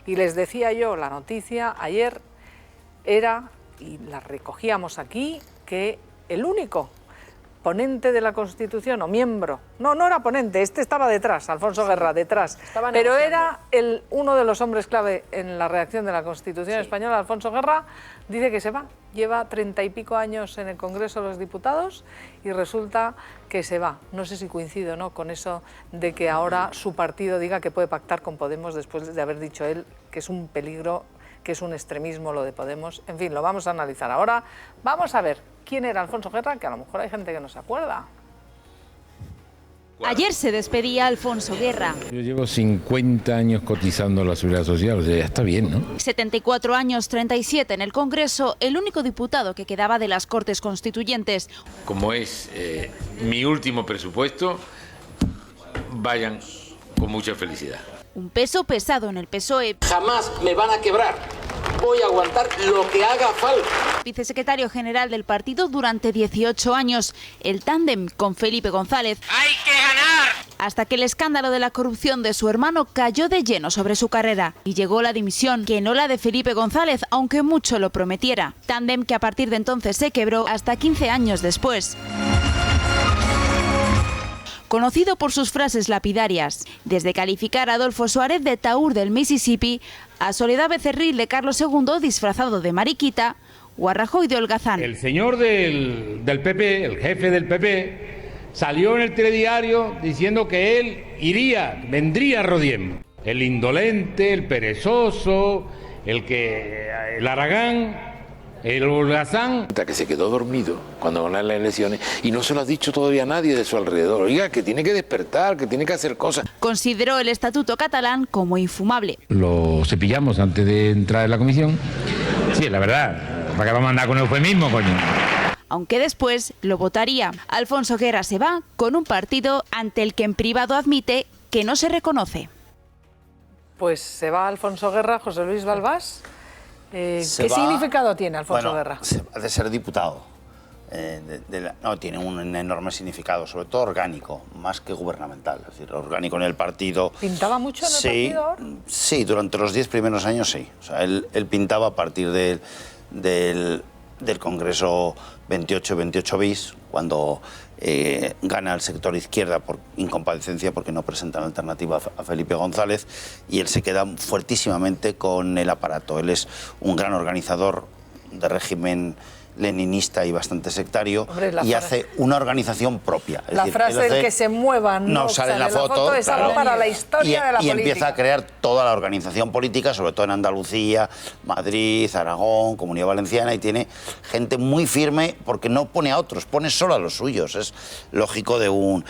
Y les decía yo, la noticia ayer era, y la recogíamos aquí, que el único ponente de la Constitución o miembro, no era ponente, este estaba detrás, Alfonso Guerra, detrás, pero era uno de los hombres clave en la redacción de la Constitución española, Alfonso Guerra, dice que se va, lleva 30 y pico años en el Congreso de los Diputados y resulta que se va. No sé si coincido o no con eso de que ahora su partido diga que puede pactar con Podemos después de haber dicho él que es un peligro, que es un extremismo lo de Podemos. En fin, lo vamos a analizar ahora. Vamos a ver quién era Alfonso Guerra, que a lo mejor hay gente que no se acuerda. Ayer se despedía Alfonso Guerra. Yo llevo 50 años cotizando a la Seguridad Social, o sea, ya está bien, ¿no? 74 años, 37 en el Congreso, el único diputado que quedaba de las Cortes Constituyentes. Como es mi último presupuesto, vayan con mucha felicidad. Un peso pesado en el PSOE. Jamás me van a quebrar. Voy a aguantar lo que haga falta. Vicesecretario general del partido durante 18 años, el tándem con Felipe González. ¡Hay que ganar! Hasta que el escándalo de la corrupción de su hermano cayó de lleno sobre su carrera y llegó la dimisión, que no la de Felipe González, aunque mucho lo prometiera. Tándem que a partir de entonces se quebró hasta 15 años después. Conocido por sus frases lapidarias, desde calificar a Adolfo Suárez de tahúr del Mississippi, a Soledad Becerril de Carlos II disfrazado de mariquita, o a Rajoy de holgazán. El señor del PP, el jefe del PP, salió en el telediario diciendo que él vendría a Rodiem. El indolente, el perezoso, el Aragán, el holgazán. Que se quedó dormido cuando ganaron las elecciones y no se lo ha dicho todavía nadie de su alrededor. Oiga, que tiene que despertar, que tiene que hacer cosas. Consideró el estatuto catalán como infumable. Lo cepillamos antes de entrar en la comisión. Sí, la verdad, ¿para qué vamos a andar con eufemismo, coño? Aunque después lo votaría. Alfonso Guerra se va con un partido ante el que en privado admite que no se reconoce. Pues se va Alfonso Guerra, José Luis Balbás. ¿Qué significado tiene Alfonso Guerra? Ha de ser diputado. Tiene un enorme significado, sobre todo orgánico, más que gubernamental. Es decir, orgánico en el partido. ¿Pintaba mucho en el partido ahora? Sí, durante los 10 primeros años sí. O sea, él pintaba a partir del Congreso 28 bis, cuando gana el sector izquierda por incomparecencia porque no presentan alternativa a Felipe González, y él se queda fuertísimamente con el aparato. Él es un gran organizador de régimen leninista y bastante sectario. Hombre, y hace una organización propia. La frase del que se muevan no sale en la foto, es algo para la historia de la política. Y empieza a crear toda la organización política, sobre todo en Andalucía, Madrid, Aragón, Comunidad Valenciana, y tiene gente muy firme porque no pone a otros, pone solo a los suyos. Es lógico él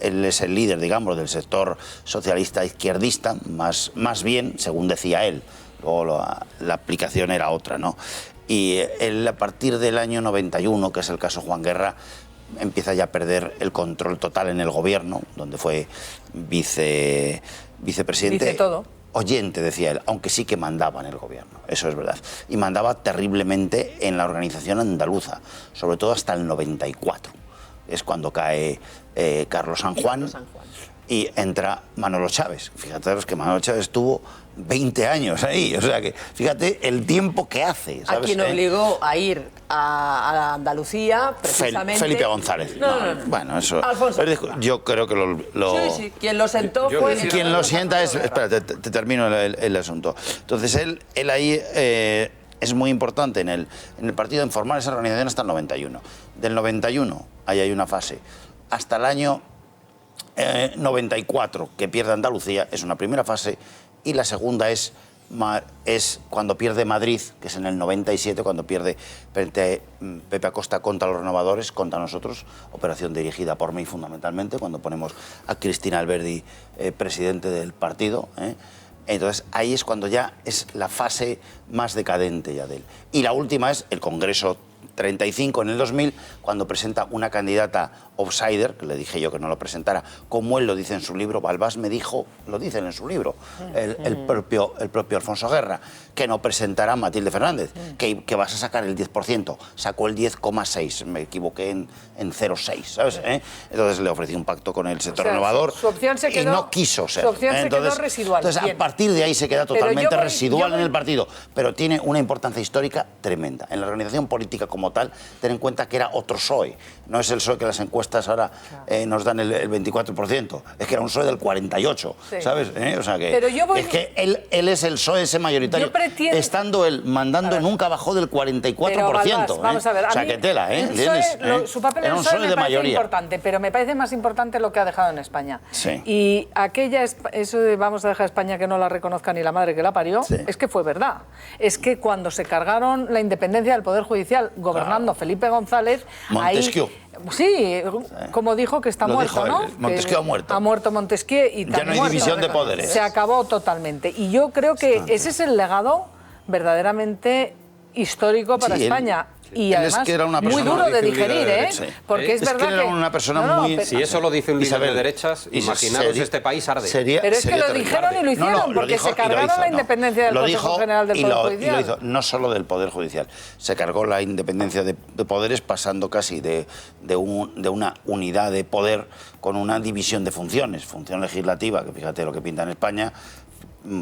es el líder, digamos, del sector socialista izquierdista, más bien, según decía él. Luego la aplicación era otra, ¿no? Y él, a partir del año 91, que es el caso Juan Guerra, empieza ya a perder el control total en el gobierno, donde fue vicepresidente. Dice todo. Oyente, decía él, aunque sí que mandaba en el gobierno, eso es verdad. Y mandaba terriblemente en la organización andaluza, sobre todo hasta el 94. Es cuando cae Carlos San Juan. Y entra Manolo Chávez. Fíjate que Manolo Chávez estuvo 20 años ahí. O sea que, fíjate el tiempo que hace. ¿Sabes? A quien obligó a ir a Andalucía, precisamente... Felipe González. No. Bueno, eso... Alfonso. Yo creo que Sí. Quien lo sentó fue... Quien lo sienta es... Espérate, te termino el asunto. Entonces, él ahí... es muy importante en el partido en formar esa organización hasta el 91. Del 91, ahí hay una fase. Hasta el año 94, que pierde Andalucía, es una primera fase, y la segunda es cuando pierde Madrid, que es en el 97, cuando pierde Pepe Acosta contra los renovadores, contra nosotros, operación dirigida por mí fundamentalmente, cuando ponemos a Cristina Alberdi presidente del partido, Entonces ahí es cuando ya es la fase más decadente ya de él. Y la última es el Congreso 35 en el 2000, cuando presenta una candidata outsider, que le dije yo que no lo presentara, como él lo dice en su libro. Balbás me dijo, lo dicen en su libro, el propio Alfonso Guerra, que no presentará Matilde Fernández, que vas a sacar el 10%. Sacó el 10,6, me equivoqué en 0,6, ¿sabes? Entonces le ofrecí un pacto con el sector renovador su opción se quedó, y no quiso ser. Su opción se quedó residual. Entonces, Bien. a partir de ahí se queda totalmente residual en el partido. partido, pero tiene una importancia histórica tremenda. En la organización política como tal, ten en cuenta que era otro PSOE. No es el PSOE que las encuestas ahora nos dan el 24%. Es que era un PSOE del 48%, ¿sabes? O sea que, pero yo voy... es que él es el PSOE ese mayoritario. Estando él mandando nunca bajó del 44%. Pero, Balbás, vamos a ver. O sea, que tela, el PSOE, su papel en el PSOE me parece importante, pero me parece más importante lo que ha dejado en España. Sí. Y eso de vamos a dejar a España que no la reconozca ni la madre que la parió, es que fue verdad. Es que cuando se cargaron la independencia del Poder Judicial gobernando Felipe González, Montesquieu. Ahí, sí, como dijo que está muerto, ¿no? Montesquieu ha muerto. Ha muerto Montesquieu y ya no hay división de poderes. Se acabó totalmente. Y yo creo que ese es el legado verdaderamente histórico para España. Y además, que era una muy duro de digerir, ¿eh? Sí. Porque es verdad que era una persona muy... Si eso lo dice un líder de derechas, imaginaros este país arde. Pero es que lo dijeron y lo hicieron, porque se cargaron la independencia del Consejo General del Poder Judicial. Y lo hizo, no solo del Poder Judicial, se cargó la independencia de poderes pasando casi de una unidad de poder con una división de funciones. Función legislativa, que fíjate lo que pinta en España,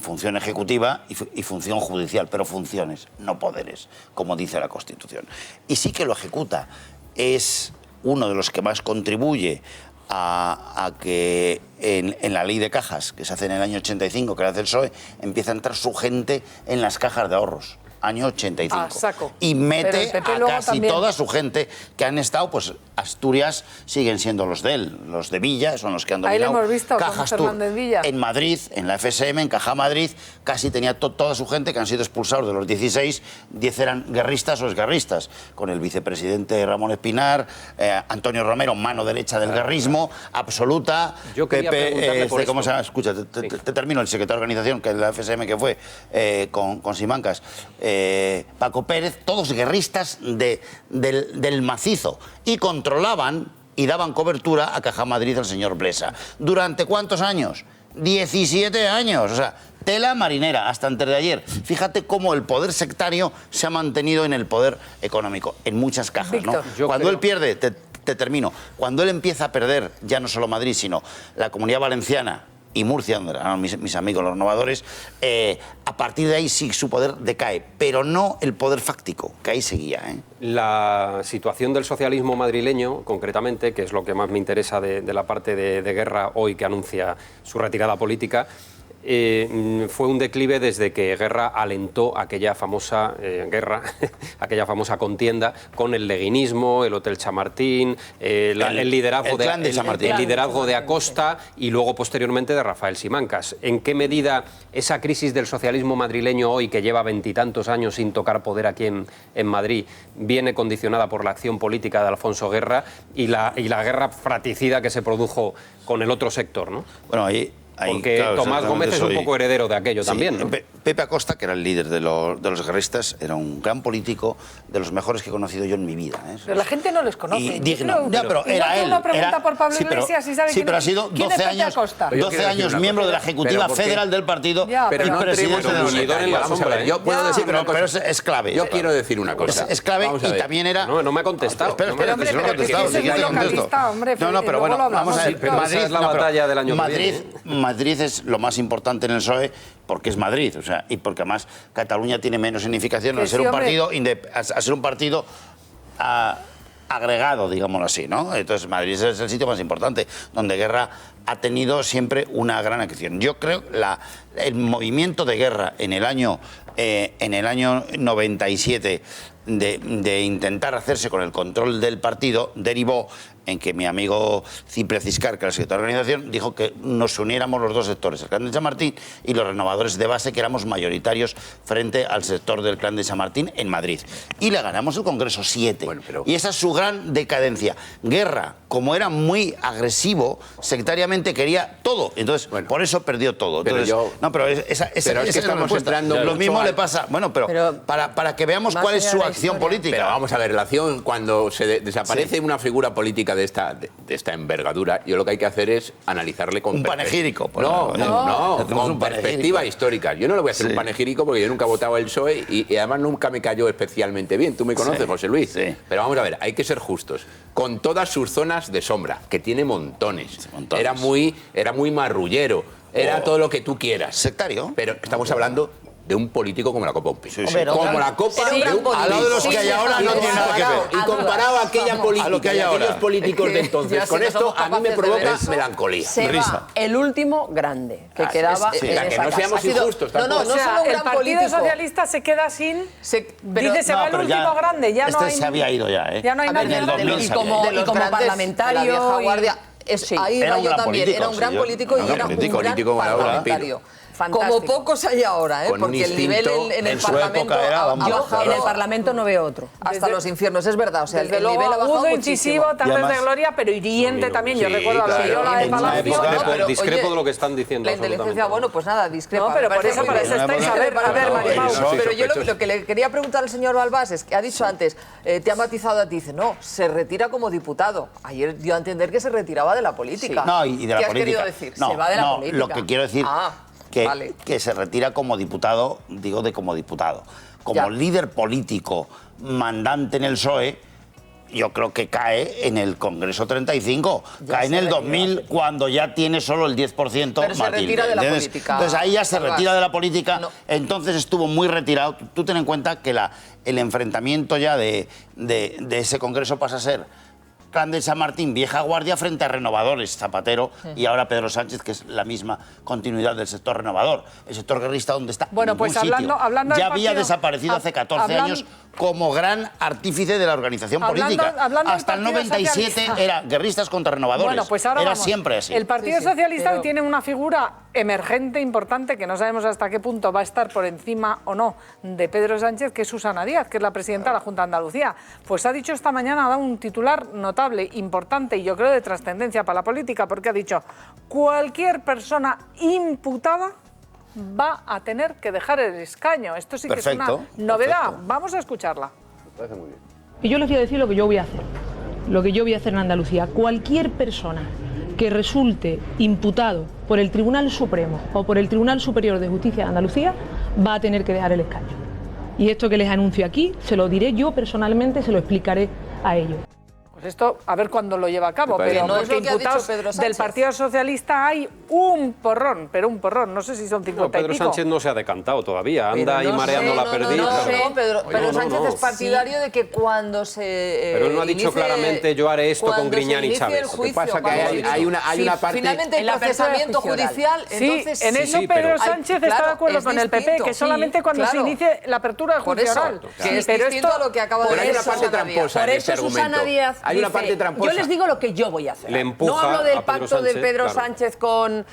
función ejecutiva y función judicial, pero funciones, no poderes, como dice la Constitución. Y sí que lo ejecuta. Es uno de los que más contribuye a que en la ley de cajas, que se hace en el año 85, que la hace el PSOE, empieza a entrar su gente en las cajas de ahorros. Año 85. Saco. Y mete a casi también. toda su gente que han estado, pues Asturias siguen siendo los de él, los de Villa son los que han dominado. Ahí lo hemos visto Cajas con Fernández Villa. En Madrid, en la FSM, en Caja Madrid, casi tenía toda su gente que han sido expulsados de los 16, 10 eran guerristas o exguerristas, con el vicepresidente Ramón Espinar, Antonio Romero, mano derecha del guerrismo, absoluta. Yo quería preguntarle por ¿cómo esto. se llama? Escucha, te termino, el secretario de organización, que es la FSM que fue, con Simancas, Paco Pérez, todos guerristas del macizo, y controlaban y daban cobertura a Caja Madrid al señor Blesa. ¿Durante cuántos años? 17 años, o sea, tela marinera, hasta antes de ayer. Fíjate cómo el poder sectario se ha mantenido en el poder económico, en muchas cajas, Víctor, ¿no? Cuando él pierde, te termino, cuando él empieza a perder, ya no solo Madrid, sino la Comunidad Valenciana y Murcia, donde eran mis amigos los renovadores, a partir de ahí sí su poder decae, pero no el poder fáctico, que ahí seguía. La situación del socialismo madrileño, concretamente, que es lo que más me interesa de la parte de Guerra hoy, que anuncia su retirada política, fue un declive desde que Guerra alentó aquella famosa aquella famosa contienda con el leguinismo, el Hotel Chamartín, el liderazgo de Acosta y luego posteriormente de Rafael Simancas. ¿En qué medida esa crisis del socialismo madrileño hoy, que lleva 20 y tantos años sin tocar poder aquí en Madrid, viene condicionada por la acción política de Alfonso Guerra y la guerra fratricida que se produjo con el otro sector, ¿no? Bueno, porque claro, Tomás Gómez es un poco heredero de aquello también, ¿no? Pepe Acosta, que era el líder de los guerristas, era un gran político, de los mejores que he conocido yo en mi vida. Pero la gente no les conoce. Y digno. Pero era él. Una pregunta por Pablo Iglesias y sabe quién pero ha sido 12 años miembro de la Ejecutiva Federal del partido pero y no presidente de los en la sombra. Yo puedo decir una cosa. Pero es clave. Yo quiero decir una cosa. Es clave y también era... No me ha contestado. Espera, que se lo he contestado. No, pero bueno, vamos a ver. Madrid es la batalla del año que viene. Madrid es lo más importante en el PSOE porque es Madrid, o sea, y porque además Cataluña tiene menos significación al ser un partido agregado, digámoslo así, ¿no? Entonces Madrid es el sitio más importante, donde Guerra ha tenido siempre una gran acción. Yo creo que el movimiento de Guerra en el año 97 de intentar hacerse con el control del partido derivó en que mi amigo Cipre Ciscar, que era el secretario de organización, dijo que nos uniéramos los dos sectores, el clan de Chamartín y los renovadores de base, que éramos mayoritarios frente al sector del clan de Chamartín en Madrid. Y le ganamos el Congreso 7. Y esa es su gran decadencia. Guerra, como era muy agresivo, sectariamente quería todo. Entonces, por eso perdió todo. Entonces, esa es la respuesta. Lo mismo le pasa... Bueno, pero para que veamos cuál es su acción política. Pero vamos a ver, cuando se desaparece una figura política de esta envergadura, yo lo que hay que hacer es analizarle con... Un panegírico. Con perspectiva histórica. Yo no le voy a hacer un panegírico porque yo nunca he votado el PSOE y además nunca me cayó especialmente bien. Tú me conoces, José Luis. Sí. Pero vamos a ver, hay que ser justos. Con todas sus zonas de sombra, que tiene montones. Era muy marrullero. Era todo lo que tú quieras. Sectario. Pero estamos hablando de un político como la Copa un Pino. Hombre, como la Copa al lado de los que hay ahora no tiene nada que ver. Y comparado a aquella política y aquellos políticos de entonces con esto, a mí me provoca melancolía. Se va el último grande que quedaba en esa que no seamos injustos tampoco. O sea, el Partido Socialista se queda sin... Dice, se va el último grande, ya no hay... Este se había ido ya, ¿eh? Ya no hay nadie. Y como parlamentario... Ahí va yo también, era un gran político y era un gran parlamentario. Como pocos hay ahora, porque el nivel en el Parlamento ha bajado. En el Parlamento no veo otro. Hasta los infiernos, es verdad. O sea, el nivel ha bajado agudo, muchísimo. incisivo, tardes de gloria, pero hiriente también. Yo recuerdo a la de Palacio. Discrepo de lo que están diciendo. La inteligencia, bueno, pues nada, discrepa. No, pero por eso estáis. A ver, Marimau. Pero yo lo que le quería preguntar al señor Balbás es que ha dicho antes, te ha matizado a ti, dice, no, se retira como diputado. Ayer dio a entender que se retiraba de la política. No, y de la política. ¿Qué has querido decir? Se va de la política. Lo que quiero decir... Que se retira como diputado, digo como diputado. Como líder político mandante en el PSOE, yo creo que cae en el Congreso 35. Cae en el 2000 cuando ya tiene solo el 10%. Pero se retira de la política. Entonces ahí ya se retira de la política. Entonces estuvo muy retirado. Tú ten en cuenta que el enfrentamiento ya de ese Congreso pasa a ser Clan de San Martín, vieja guardia frente a renovadores, Zapatero y ahora Pedro Sánchez, que es la misma continuidad del sector renovador. El sector guerrista, ¿dónde está? Bueno, pues hablando ya había desaparecido hace 14 años como gran artífice de la organización política. Hasta el 97 era guerristas contra renovadores. Bueno, pues ahora era siempre así. El Partido Socialista tiene una figura emergente importante que no sabemos hasta qué punto va a estar por encima o no de Pedro Sánchez, que es Susana Díaz, que es la presidenta de la Junta de Andalucía. Pues ha dicho esta mañana, ha dado un titular notable, importante y yo creo de trascendencia para la política, porque ha dicho: cualquier persona imputada va a tener que dejar el escaño. Esto sí que es una novedad. Vamos a escucharla. Me parece muy bien. Y yo les voy a decir lo que yo voy a hacer. Lo que yo voy a hacer en Andalucía. Cualquier persona que resulte imputado por el Tribunal Supremo o por el Tribunal Superior de Justicia de Andalucía va a tener que dejar el escaño. Y esto que les anuncio aquí, se lo diré yo personalmente, se lo explicaré a ellos. Pues esto, a ver cuándo lo lleva a cabo, pero no es lo que imputados del Partido Socialista hay un porrón, pero un porrón, no sé si son 50 y pico. Pedro Sánchez no se ha decantado todavía, anda ahí mareando la perdiz. Pedro Sánchez es partidario de que cuando se pero él no ha dicho claramente yo haré esto con Griñán y Chávez. Lo que pasa es que hay una parte... Finalmente el procesamiento judicial, entonces... Sí, en eso Pedro Sánchez está de acuerdo con el PP, que solamente cuando se inicie la apertura del juicio oral. Que es distinto a lo que acaba de decir Susana Díaz. Por eso Susana Díaz hay una parte tramposa. Yo les digo lo que yo voy a hacer. No hablo del pacto de Pedro Sánchez con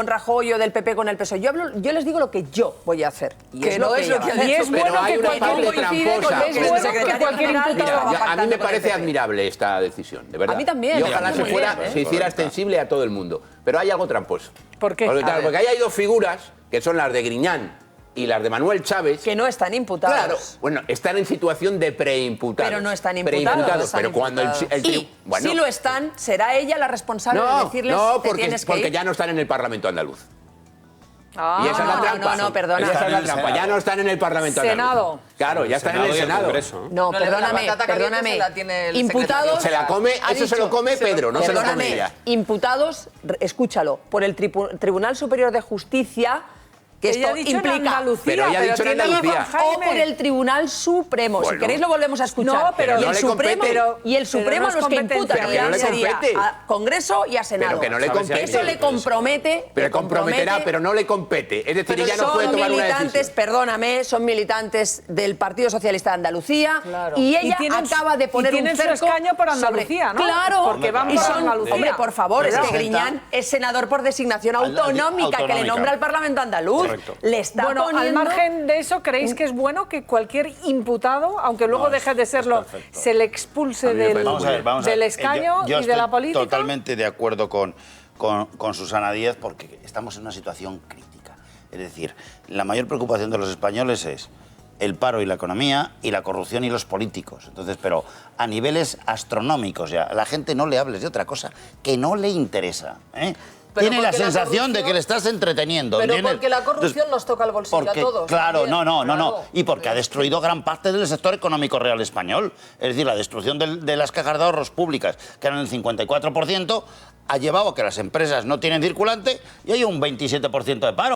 Rajoy o del PP con el PSOE. Yo les digo lo que yo voy a hacer. Y es lo que ha dicho. Y es bueno que cualquier imputado... A mí me parece admirable esta decisión, de verdad. A mí también. Y ojalá se hiciera extensible a todo el mundo. Pero hay algo tramposo. ¿Por qué? Porque ahí hay dos figuras, que son las de Griñán y las de Manuel Chávez... Que no están imputados. Claro, bueno, están en situación de preimputados. Pero no están imputados. Pero cuando si lo están, será ella la responsable de decirles que tienes que ir. porque ya no están en el Parlamento andaluz. Y esa es la trampa. No, perdona. Esa es la trampa. Ya no están en el Parlamento andaluz. Senado. Claro, ya están en el Senado. No, perdóname. Imputados... Se la come, eso se lo come Pedro, no se lo come ella. Imputados, escúchalo, por el Tribunal Superior de Justicia... Que esto implica, pero ella ha dicho en Andalucía. O por el Tribunal Supremo. Si queréis lo volvemos a escuchar. No, pero el Supremo los que imputarían sería a Congreso y a Senado. Pero que no le compete. Eso le compromete. Pero comprometerá, pero no le compete. Es decir, ella no puede tomar una decisión. Perdóname, son militantes del Partido Socialista de Andalucía y ella acaba de poner un cerco su escaño por Andalucía, ¿no? Claro. Porque van por Andalucía. Hombre, por favor, es que Griñán es senador por designación autonómica que le nombra el Parlamento andaluz. Le está poniendo... Al margen de eso, ¿creéis que es bueno que cualquier imputado, aunque luego deje de serlo, se le expulse del escaño y de la política? Yo estoy totalmente de acuerdo con Susana Díaz porque estamos en una situación crítica. Es decir, la mayor preocupación de los españoles es el paro y la economía, y la corrupción y los políticos. Entonces, pero a niveles astronómicos ya. A la gente no le hables de otra cosa que no le interesa, ¿eh? Tiene la sensación de que le estás entreteniendo. Pero porque la corrupción nos toca el bolsillo a todos. Claro, no. Y porque ha destruido gran parte del sector económico real español. Es decir, la destrucción de las cajas de ahorros públicas, que eran el 54%, ha llevado a que las empresas no tienen circulante y hay un 27% de paro.